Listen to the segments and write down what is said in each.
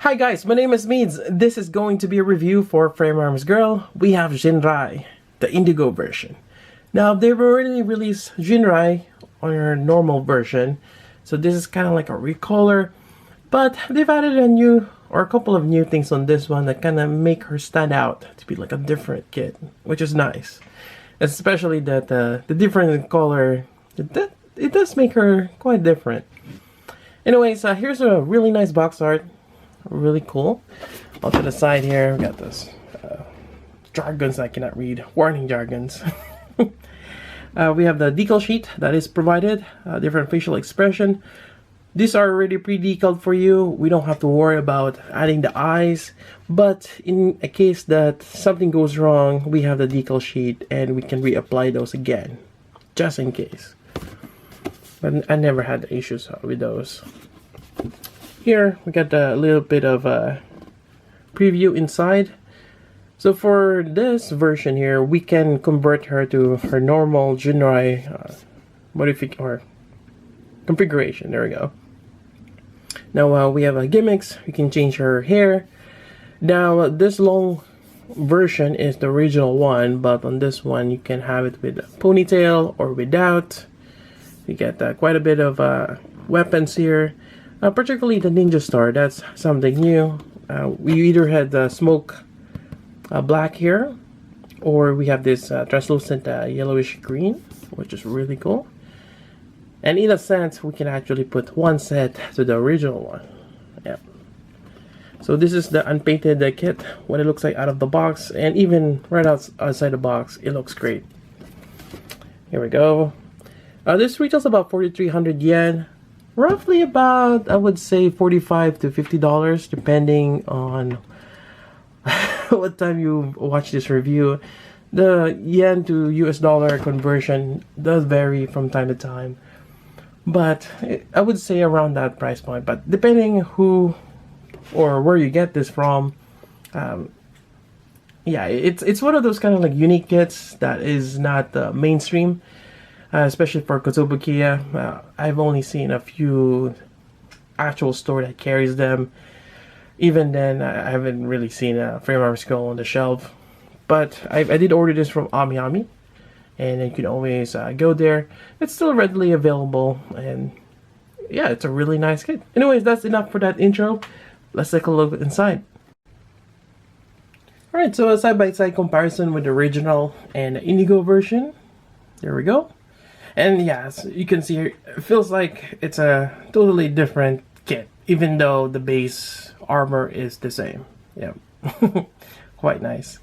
Hi guys, my name is Meads. This is going to be a review for Frame Arms Girl. We have Jinrai, the Indigo version. Now they've already released Jinrai on your normal version, so this is kind of like a recolor, but they've added a couple of new things on this one that kind of make her stand out to be like a different kid, which is nice. Especially that the difference in color, it does make her quite different. Anyways, here's a really nice box art. Really cool. Off to the side here, we got this jargons I cannot read. Warning jargons. We have the decal sheet that is provided. Different facial expression. These are already pre-decaled for you. We don't have to worry about adding the eyes. But in a case that something goes wrong, we have the decal sheet and we can reapply those again. Just in case. But I never had issues with those. Here we got a little bit of a preview inside. So for this version here, we can convert her to her normal Jinrai configuration. There we go. Now we have gimmicks. We can change her hair. Now this long version is the original one, but on this one you can have it with a ponytail or without. You get quite a bit of weapons here. Particularly the ninja star, that's something new. We either had the smoke black here, or we have this translucent yellowish green, which is really cool. And in a sense, we can actually put one set to the original one. Yeah. So this is the unpainted kit, what it looks like out of the box, and even right outside the box, it looks great. Here we go. This retails about 4,300 yen. Roughly about, I would say, $45 to $50, depending on what time you watch this review. The yen to US dollar conversion does vary from time to time, but I would say around that price point. But depending who or where you get this from, yeah, it's one of those kind of like unique kits that is not mainstream. Especially for Kotobukiya, I've only seen a few actual store that carries them. Even then, I haven't really seen a Frame Arms Girl on the shelf. But I did order this from Amiami, and you can always go there. It's still readily available, and yeah, it's a really nice kit. Anyways, that's enough for that intro. Let's take a look inside. Alright, so a side-by-side comparison with the original and the Indigo version. There we go. And yes, you can see here, it feels like it's a totally different kit, even though the base armor is the same. Yeah, quite nice.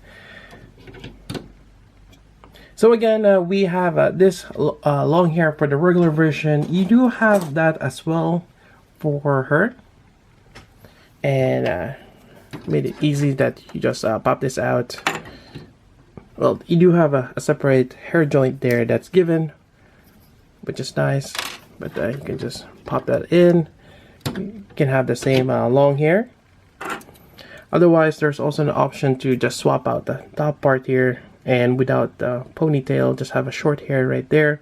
So again, we have this long hair for the regular version. You do have that as well for her. And made it easy that you just pop this out. Well, you do have a separate hair joint there that's given, which is nice, but you can just pop that in. You can have the same long hair. Otherwise, there's also an option to just swap out the top part here, and without the ponytail, just have a short hair right there.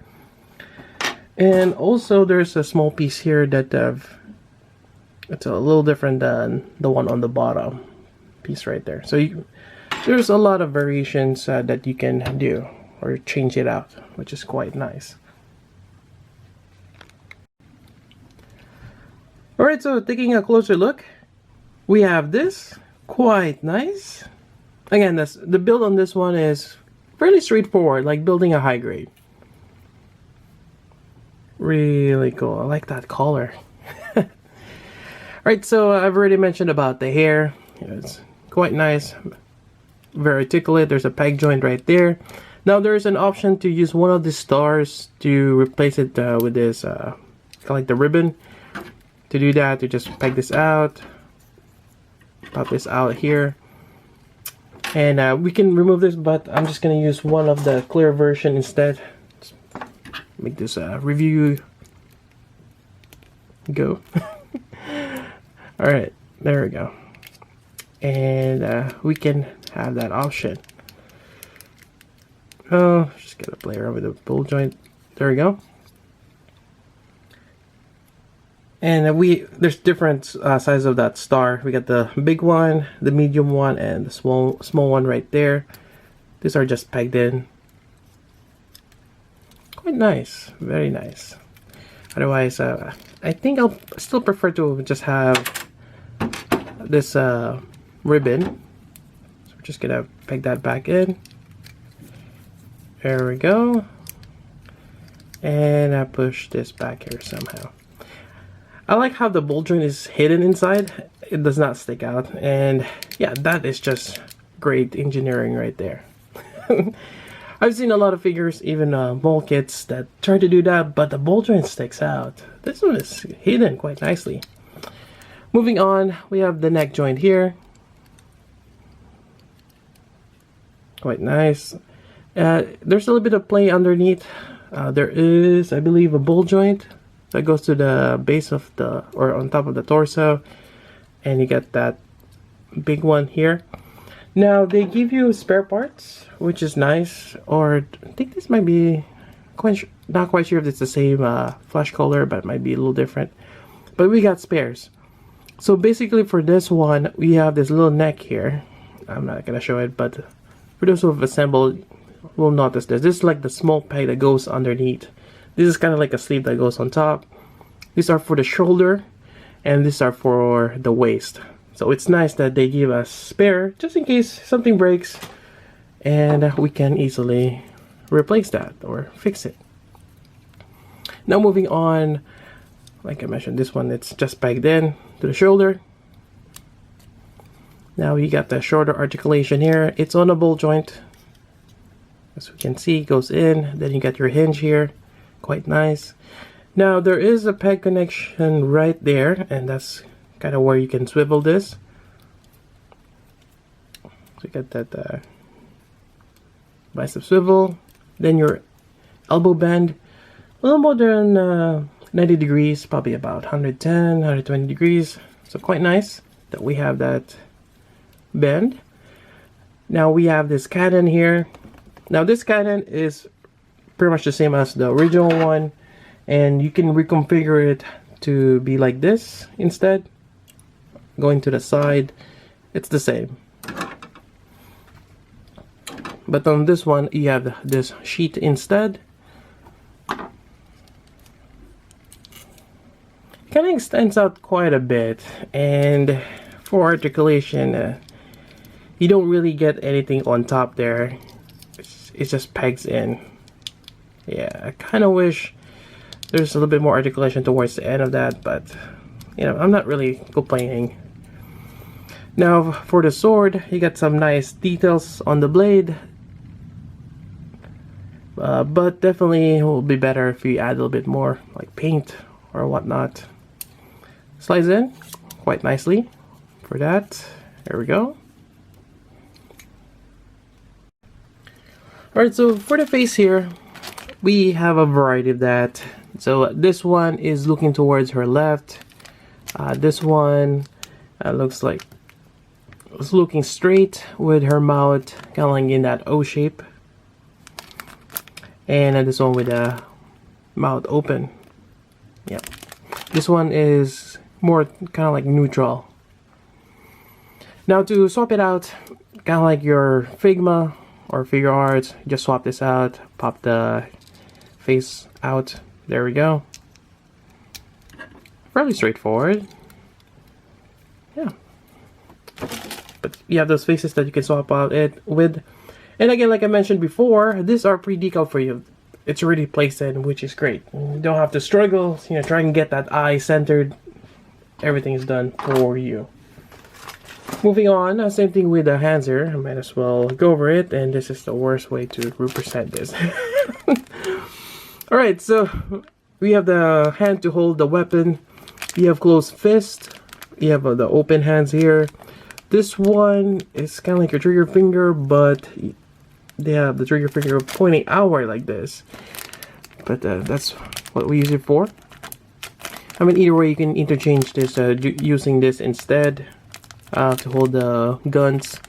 And also, there's a small piece here that it's a little different than the one on the bottom piece right there. So there's a lot of variations that you can do or change it out, which is quite nice. Alright, so taking a closer look, we have this, quite nice. Again, the build on this one is fairly straightforward, like building a high grade. Really cool, I like that color. Alright, so I've already mentioned about the hair. It's quite nice, very articulate. There's a peg joint right there. Now there's an option to use one of the stars to replace it with this, kind of like the ribbon. To do that, you just peg this out, pop this out here, and we can remove this, but I'm just going to use one of the clear version instead. Just make this review go. Alright, there we go. And we can have that option. Oh, just gotta play around with the ball joint. There we go. And there's different sizes of that star. We got the big one, the medium one, and the small one right there. These are just pegged in. Quite nice, very nice. Otherwise, I think I'll still prefer to just have this ribbon. So we're just gonna peg that back in. There we go. And I push this back here somehow. I like how the ball joint is hidden inside. It does not stick out. And yeah, that is just great engineering right there. I've seen a lot of figures, even mold kits, that try to do that, but the ball joint sticks out. This one is hidden quite nicely. Moving on, we have the neck joint here. Quite nice. There's a little bit of play underneath. There is, I believe, a ball joint that goes to the base of or on top of the torso, and you get that big one here. Now they give you spare parts, which is nice. Or I think this might be not quite sure if it's the same flash color, but it might be a little different. But we got spares. So basically for this one, we have this little neck here. I'm not gonna show it, but for those who have assembled, will notice this. This is like the small peg that goes underneath. This is kind of like a sleeve that goes on top. These are for the shoulder, and these are for the waist. So it's nice that they give us spare, just in case something breaks, and we can easily replace that or fix it. Now moving on, like I mentioned, this one, it's just pegged in to the shoulder. Now you got the shoulder articulation here. It's on a ball joint. As we can see, it goes in. Then you got your hinge here. Quite nice. Now there is a peg connection right there, and that's kind of where you can swivel this. So you got that bicep swivel. Then your elbow bend, a little more than 90 degrees, probably about 110, 120 degrees. So quite nice that we have that bend. Now we have this cannon here. Now this cannon is pretty much the same as the original one, and you can reconfigure it to be like this instead. Going to the side, it's the same. But on this one, you have this sheet instead. Kind of extends out quite a bit, and for articulation, you don't really get anything on top there. It just pegs in. Yeah, I kind of wish there's a little bit more articulation towards the end of that, but you know, I'm not really complaining. Now for the sword, you got some nice details on the blade, but definitely it will be better if you add a little bit more like paint or whatnot. Slides in quite nicely for that. There we go. Alright, so for the face here, we have a variety of that. So this one is looking towards her left. This one looks like it's looking straight with her mouth kind of like in that O shape. And this one with the mouth open. Yeah. This one is more kind of like neutral. Now to swap it out, kind of like your Figma or figure arts, just swap this out, pop the face out. There we go. Fairly straightforward. Yeah. But you have those faces that you can swap out it with. And again, like I mentioned before, these are pre-decal for you. It's already placed in, which is great. You don't have to struggle, you know, try and get that eye centered. Everything is done for you. Moving on, same thing with the hands here. I might as well go over it, and this is the worst way to represent this. Alright, so we have the hand to hold the weapon. You have closed fist. You have the open hands here. This one is kind of like your trigger finger, but they have the trigger finger pointing outward like this. But that's what we use it for. I mean, either way, you can interchange this using this instead to hold the guns.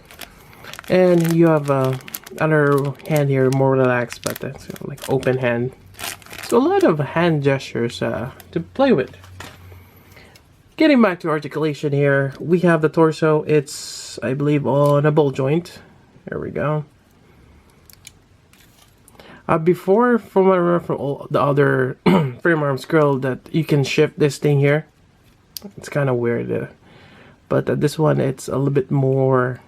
And you have other hand here, more relaxed, but that's like open hand. So a lot of hand gestures to play with. Getting back to articulation here, we have the torso. It's, I believe, on a ball joint. There we go. Before, from what I remember from all the other frame arms girl, that you can shift this thing here. It's kind of weird. But this one, it's a little bit more...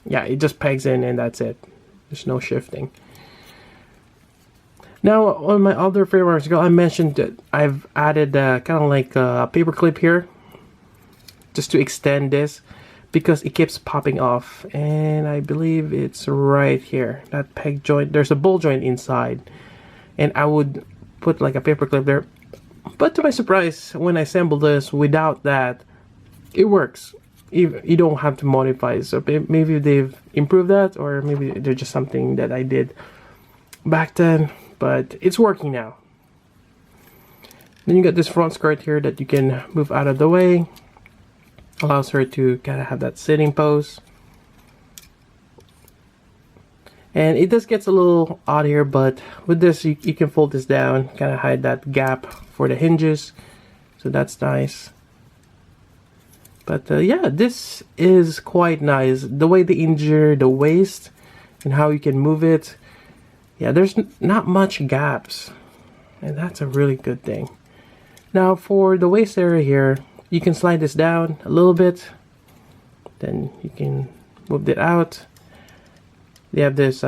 Yeah, it just pegs in and that's it. There's no shifting. Now, on my other frame arms girl, I mentioned that I've added kind of like a paper clip here. Just to extend this. Because it keeps popping off. And I believe it's right here. That peg joint. There's a ball joint inside. And I would put like a paper clip there. But to my surprise, when I assemble this without that, it works. You don't have to modify it. So maybe they've improved that, or maybe they're just something that I did back then. But it's working now. Then you got this front skirt here that you can move out of the way. Allows her to kind of have that sitting pose. And it just gets a little odd here, but with this you can fold this down, kind of hide that gap for the hinges. So that's nice. But yeah, this is quite nice. The way they injure the waist and how you can move it. Yeah, there's not much gaps. And that's a really good thing. Now for the waist area here, you can slide this down a little bit. Then you can move it out. They have this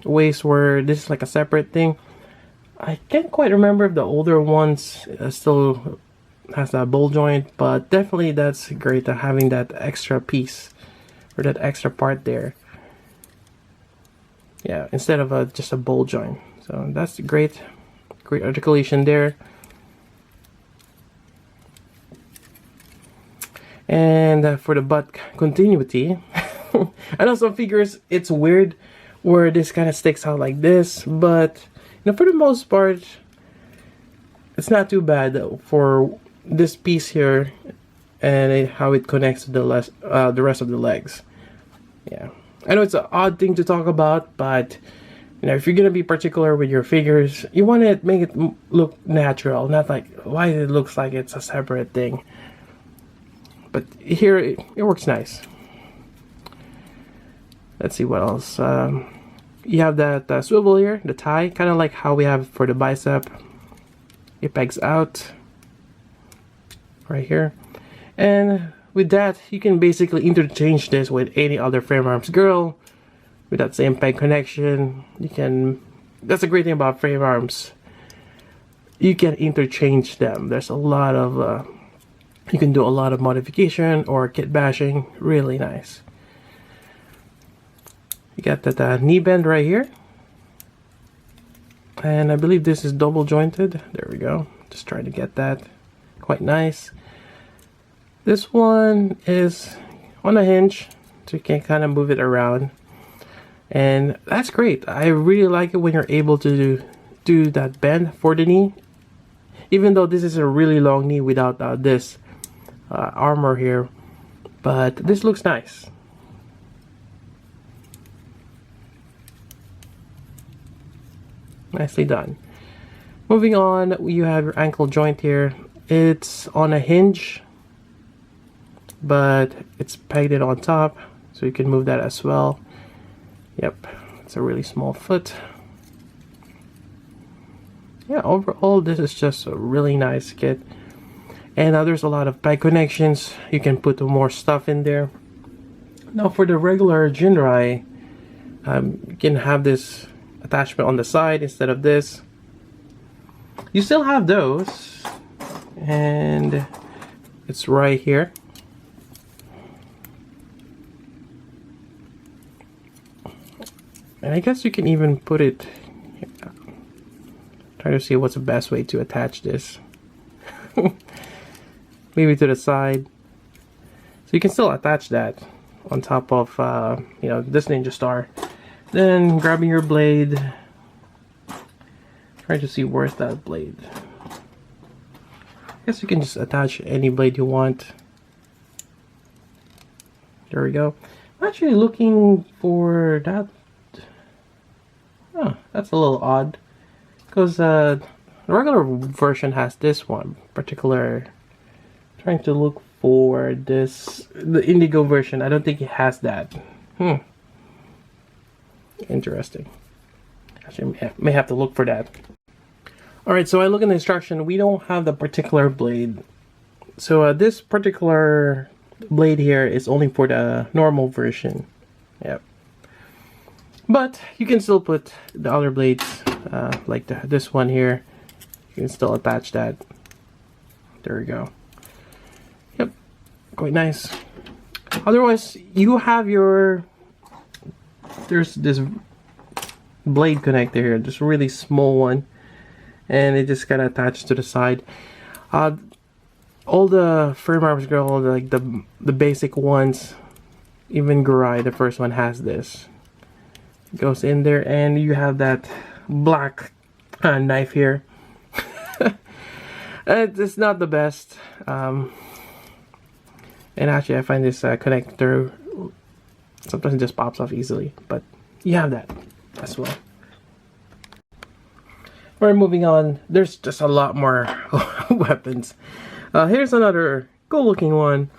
waist where this is like a separate thing. I can't quite remember if the older ones still has that ball joint, but definitely that's great having that extra piece or that extra part there. Yeah, instead of just a ball joint. So that's great articulation there. And for the butt continuity, I know some figures it's weird where this kind of sticks out like this, but you know, for the most part, it's not too bad for this piece here and how it connects to the rest of the legs. Yeah, I know it's an odd thing to talk about, but you know, if you're gonna be particular with your figures, you want to make it look natural, not like why it looks like it's a separate thing. But here it works nice. Let's see what else. You have that swivel here, the tie, kind of like how we have for the bicep. It pegs out right here. And with that, you can basically interchange this with any other frame arms girl with that same peg connection. You can, that's a great thing about frame arms. You can interchange them. There's a lot of, you can do a lot of modification or kit bashing. Really nice. You got that knee bend right here. And I believe this is double jointed. There we go. Just trying to get that. Quite nice. This one is on a hinge, so you can kind of move it around. And that's great. I really like it when you're able to do that bend for the knee. Even though this is a really long knee without this armor here. But this looks nice. Nicely done. Moving on, you have your ankle joint here. It's on a hinge, but it's pegged on top, so you can move that as well. Yep, it's a really small foot. Yeah, overall this is just a really nice kit. And now there's a lot of peg connections. You can put more stuff in there. Now for the regular Jinrai, you can have this attachment on the side instead of this. You still have those, and it's right here. And I guess you can even put it, try to see what's the best way to attach this. Maybe to the side. So you can still attach that on top of you know, this Ninja Star. Then grabbing your blade, try to see where's that blade. I guess you can just attach any blade you want. There we go. I'm actually looking for that. Oh, that's a little odd, because the regular version has this one particular Trying to look for this, the Indigo version. I don't think it has that. Interesting. Actually, may have to look for that. Alright, so I look in the instruction. We don't have the particular blade. So this particular blade here is only for the normal version. Yep. But you can still put the other blades, like this one here. You can still attach that. There we go. Yep, quite nice. Otherwise, you have your, there's this blade connector here, just a really small one, and it just kind of attaches to the side. All the frame arms girl, like the basic ones, even Jinrai, the first one, has this. It goes in there, and you have that black knife here. It's not the best, and actually I find this connector sometimes it just pops off easily, but you have that as well. Alright, moving on. There's just a lot more weapons. Here's another cool looking one.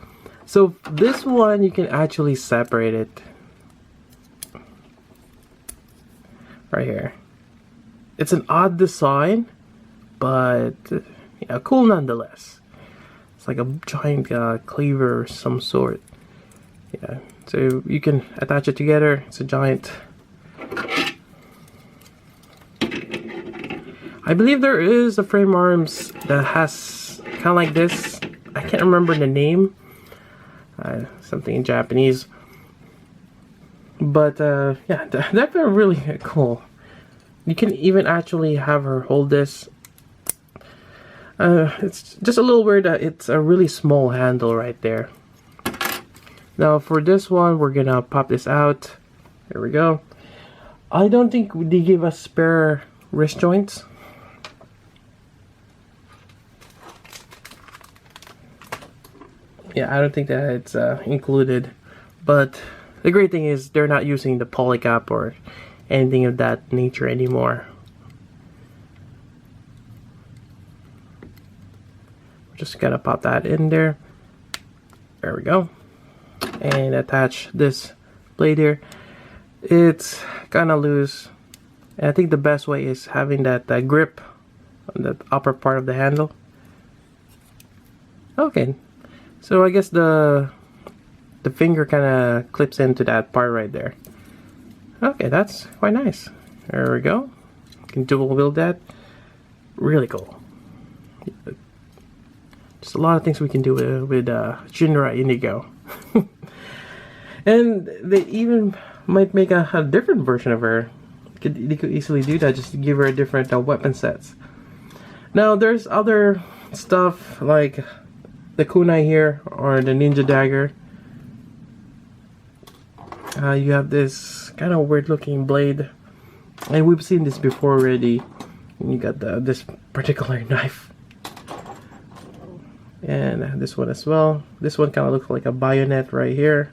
So this one, you can actually separate it right here. It's an odd design, but yeah, cool nonetheless. It's like a giant cleaver of some sort. Yeah, so you can attach it together. It's a giant. I believe there is a frame arms that has kind of like this. I can't remember the name. Something in Japanese. But yeah, that's really cool. You can even actually have her hold this. It's just a little weird that it's a really small handle right there. Now for this one, we're gonna pop this out. There we go. I don't think they give us spare wrist joints. Yeah, I don't think that it's included. But the great thing is they're not using the polycap or anything of that nature anymore. Just gotta pop that in there. There we go. And attach this blade here. It's kind of loose. And I think the best way is having that grip on the upper part of the handle. Okay. So I guess the finger kind of clips into that part right there. Okay, that's quite nice. There we go. You can dual wield that. Really cool. Just a lot of things we can do with Jinrai Indigo. And they even might make a different version of her. They could easily do that, just to give her a different weapon sets. Now there's other stuff like the kunai here, or the ninja dagger. You have this kind of weird looking blade, and we've seen this before already. And you got this particular knife, and this one as well. This one kind of looks like a bayonet right here.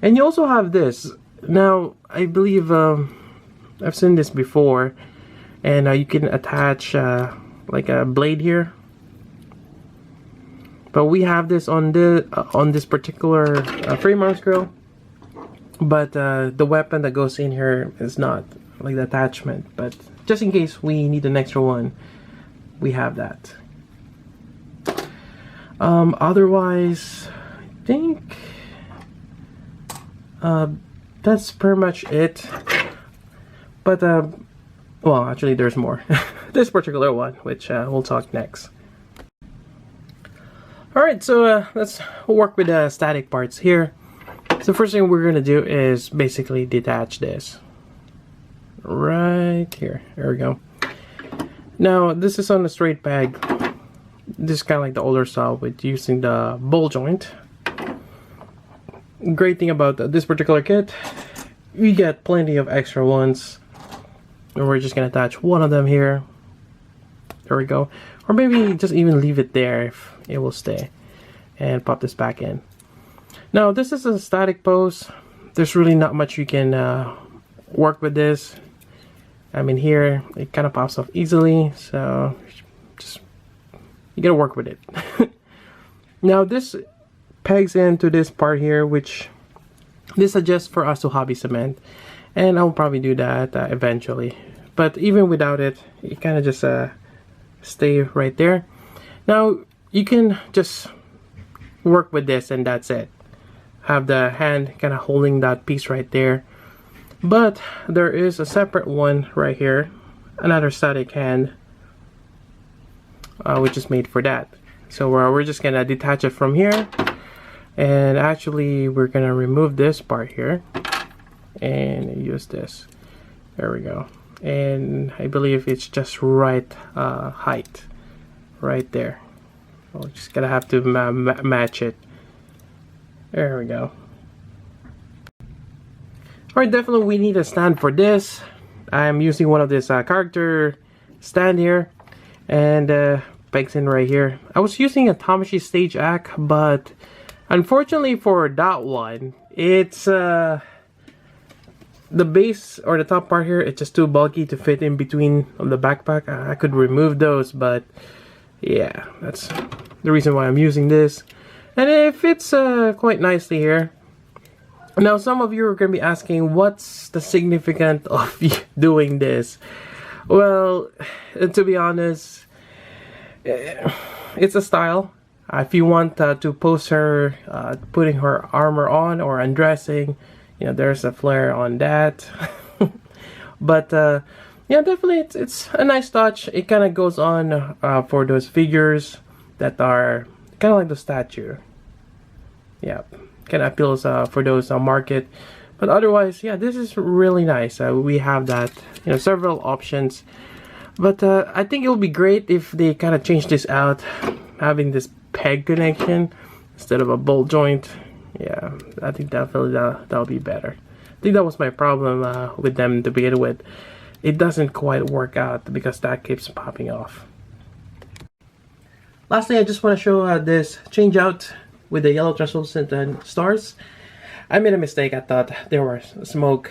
And you also have this. Now I believe I've seen this before, and you can attach like a blade here. But we have this on this particular frame arms girl. But the weapon that goes in here is not like the attachment. But just in case we need an extra one, we have that. Otherwise, I think that's pretty much it. But well, actually, there's more. This particular one, which we'll talk next. Alright, so let's work with the static parts here. So first thing we're going to do is basically detach this. Right here. There we go. Now, this is on a straight peg. This is kind of like the older style with using the ball joint. Great thing about this particular kit, you get plenty of extra ones. And we're just going to attach one of them here. There we go. Or maybe just even leave it there if it will stay. And pop this back in. Now this is a static pose. There's really not much you can work with this. I mean, here it kind of pops off easily. So just you gotta work with it. Now this pegs into this part here, which this suggests for us to hobby cement, and I'll probably do that eventually. But even without it, you kind of just stay right there. Now you can just work with this and that's it. Have the hand kind of holding that piece right there. But there is a separate one right here, another static hand, which is made for that. So we're just gonna detach it from here, and actually we're gonna remove this part here and use this. There we go. And I believe it's just right height right there. We're just gonna have to match it. There we go. Alright, definitely we need a stand for this. I'm using one of this character stand here, and pegs in right here. I was using a Tamashii Stage Act, but unfortunately for that one, it's the base or the top part here, it's just too bulky to fit in between on the backpack. I could remove those, but yeah, that's the reason why I'm using this. And it fits quite nicely here. Now some of you are going to be asking, what's the significance of doing this? Well, to be honest, it's a style. If you want to post her putting her armor on or undressing, you know, there's a flair on that. But yeah, definitely it's a nice touch. It kind of goes on for those figures that are kind of like the statue. Yeah, kind of appeals for those market. But otherwise, yeah, this is really nice. We have that, you know, several options. But I think it would be great if they kind of change this out, having this peg connection instead of a bolt joint. Yeah, I think definitely that'll be better. I think that was my problem with them to begin with. It doesn't quite work out because that keeps popping off. Lastly, I just want to show this change out with the yellow translucent stars. I made a mistake. I thought they were smoke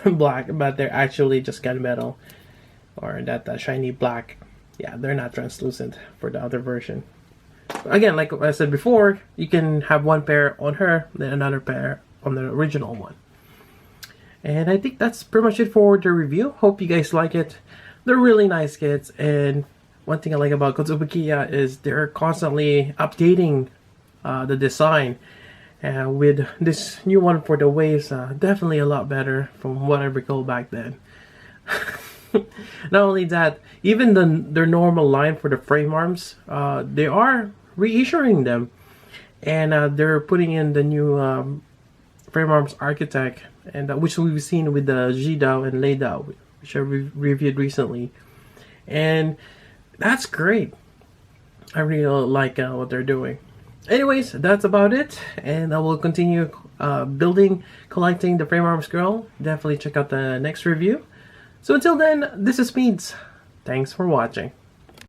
black, but they're actually just gunmetal, or that shiny black. Yeah, they're not translucent for the other version. Again, like I said before, you can have one pair on her, then another pair on the original one. And I think that's pretty much it for the review. Hope you guys like it. They're really nice kits, and one thing I like about Kotsubukiya is they're constantly updating the design. With this new one for the waves, definitely a lot better from what I recall back then. Not only that, even their normal line for the frame arms, they are reissuing them, and they're putting in the new frame arms architect, and which we've seen with the Jidao and Leidao, which I reviewed recently, and that's great. I really like what they're doing. Anyways, that's about it, and I will continue collecting the frame arms girl. Definitely check out the next review. So until then, this is Speeds. Thanks for watching.